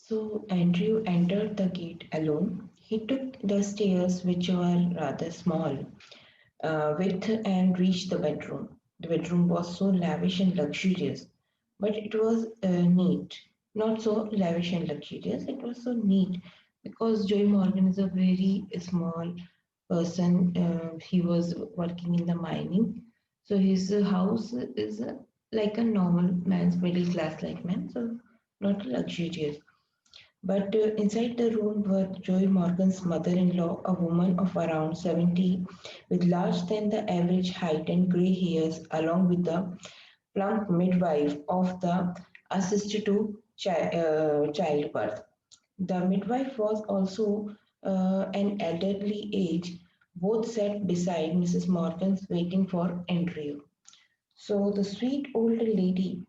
So Andrew entered the gate alone. He took the stairs, which were rather small, width, and reached the bedroom. The bedroom was so lavish and luxurious, but it was neat. Not so lavish and luxurious, it was so neat because Joy Morgan is a very small person. He was working in the mining, so his house is like a normal man's middle class like man, so not luxurious. But inside the room were Joy Morgan's mother in law, a woman of around 70, with large than the average height and grey hairs, along with the plump midwife of the assisted to childbirth. The midwife was also an elderly age. Both sat beside Mrs. Morgan's, waiting for Andrew. So the sweet old lady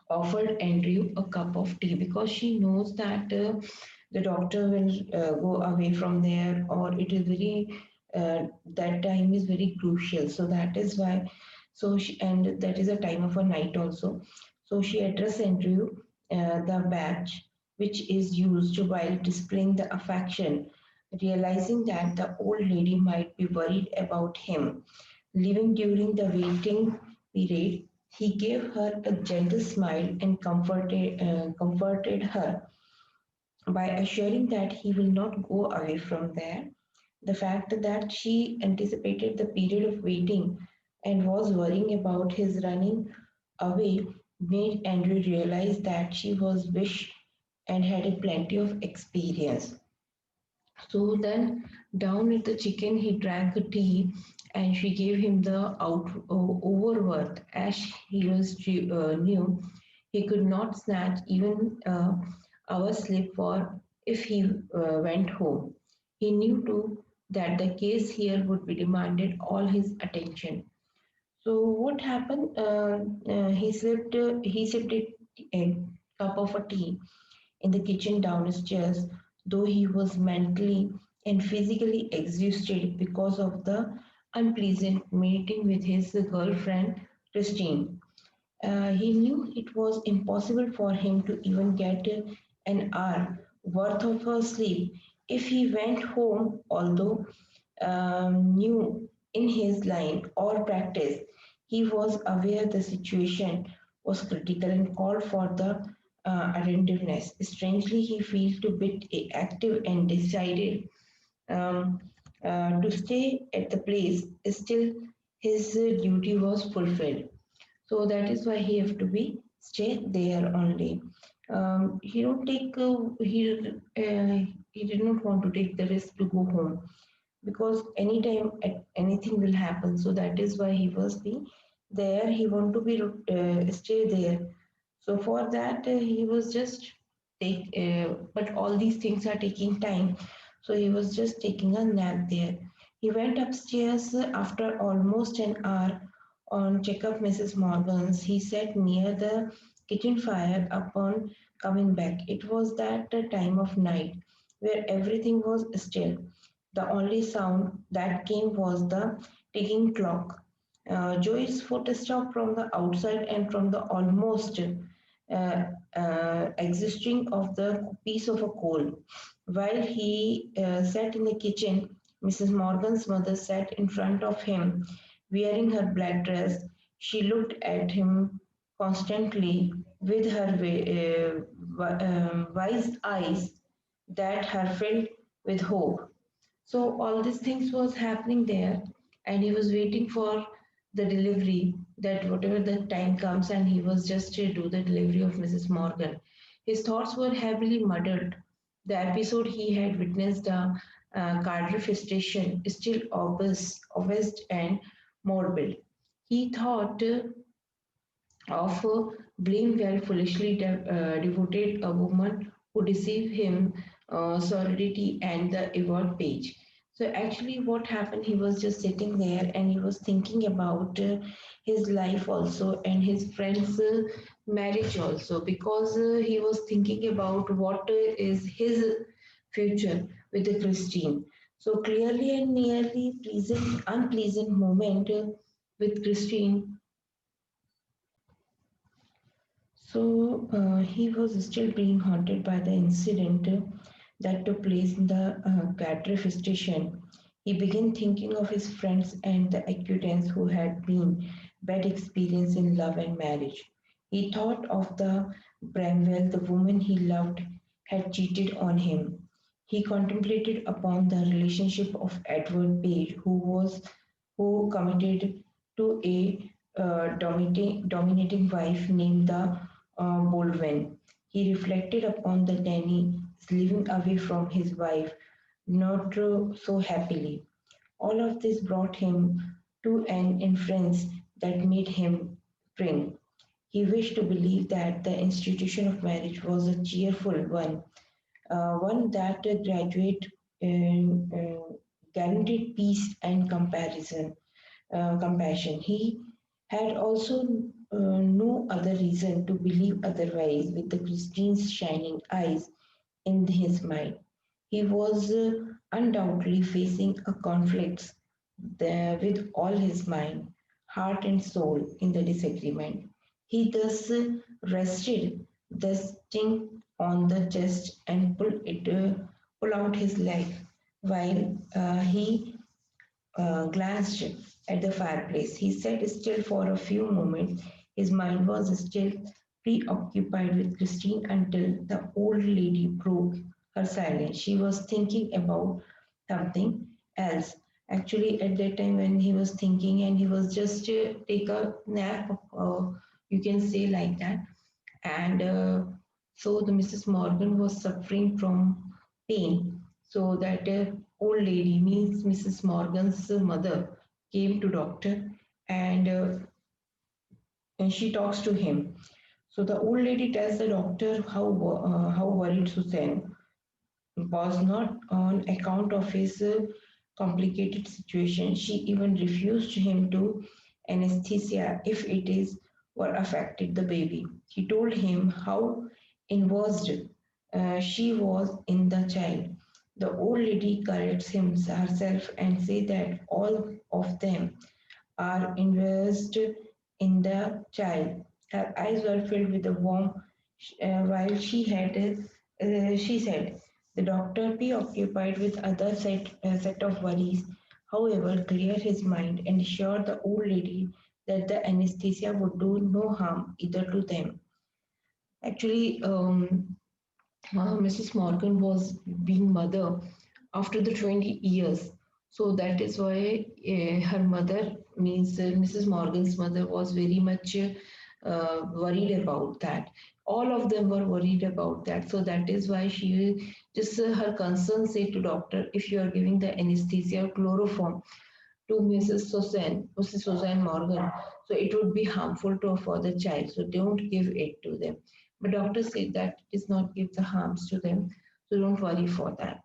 offered Andrew a cup of tea because she knows that the doctor will go away from there, or it is very that time is very crucial. So that is why. So she, and that is a time of a night also. So she addressed Andrew the badge which is used while displaying the affection, realizing that the old lady might be worried about him leaving during the waiting period. He gave her a gentle smile and comforted her by assuring that he will not go away from there. The fact that she anticipated the period of waiting and was worrying about his running away made Andrew realize that she was wish and had a plenty of experience. So then, down with the chicken, he drank the tea, and she gave him the overworth, as he was knew he could not snatch even hour's sleep for if he went home. He knew too that the case here would be demanded all his attention. So what happened? He sipped a cup of a tea in the kitchen downstairs, though he was mentally and physically exhausted because of the unpleasant meeting with his girlfriend Christine. He knew it was impossible for him to even get an hour worth of sleep if he went home, although new in his line or practice. He was aware the situation was critical and called for the attentiveness. Strangely, he felt a bit active and decided um, to stay at the place. Still, his duty was fulfilled. So that is why he have to be stay there only. He don't take he did not want to take the risk to go home because anytime anything will happen. So that is why he was be there. He want to be stay there. So for that he was just take. But all these things are taking time. So he was just taking a nap there. He went upstairs after almost an hour on check up Mrs. Morgan's. He sat near the kitchen fire upon coming back. It was that time of night where everything was still. The only sound that came was the ticking clock. Joy's foot stopped from the outside and from the almost existing of the piece of a coal. While he sat in the kitchen, Mrs. Morgan's mother sat in front of him, wearing her black dress. She looked at him constantly with her wise eyes that her filled with hope. So all these things was happening there, and he was waiting for the delivery. That whatever the time comes, and he was just to do the delivery of Mrs. Morgan. His thoughts were heavily muddled. The episode he had witnessed, Cardiff station, still obvious and morbid. He thought of Blamewell foolishly devoted a woman who deceived him, sorority and the award page. So actually, what happened? He was just sitting there and he was thinking about his life also and his friend's marriage also because he was thinking about what is his future with the Christine. So clearly and nearly pleasant, unpleasant moment with Christine. He was still being haunted by the incident that took place in the Gadriff station. He began thinking of his friends and the acquaintances who had been bad experience in love and marriage. He thought of the Bramwell, the woman he loved, had cheated on him. He contemplated upon the relationship of Edward Page, who committed to a dominating wife named the Baldwin. He reflected upon the Danny living away from his wife, not so happily. All of this brought him to an inference that made him spring. He wished to believe that the institution of marriage was a cheerful one that graduate guaranteed peace and compassion. He had also no other reason to believe otherwise with the Christine's shining eyes in his mind. He was undoubtedly facing a conflict with all his mind, heart, and soul in the disagreement. He thus rested the sting on the chest and pull out his leg while he glanced at the fireplace. He sat still for a few moments. His mind was still preoccupied with Christine until the old lady broke her silence. She was thinking about something else. Actually, at that time when he was thinking and he was just take a nap, you can say like that. And so the Mrs. Morgan was suffering from pain. So that old lady means Mrs. Morgan's mother came to doctor and and she talks to him. So the old lady tells the doctor how worried Susan was not on account of his complicated situation. She even refused him to anesthesia if it is what affected the baby. She told him how invested she was in the child. The old lady corrects herself and say that all of them are invested in the child. Her eyes were filled with a warmth while she said, the doctor, preoccupied with other set of worries, however, cleared his mind and assured the old lady that the anesthesia would do no harm either to them. Actually, Mrs. Morgan was being mother after the 20 years. So that is why her mother means Mrs. Morgan's mother was very much worried about that. All of them were worried about that. So that is why she just her concern said to doctor, if you are giving the anesthesia chloroform to Mrs. Suzanne Morgan, so it would be harmful to for the child. So don't give it to them. But doctor said that it is not give the harms to them. So don't worry for that.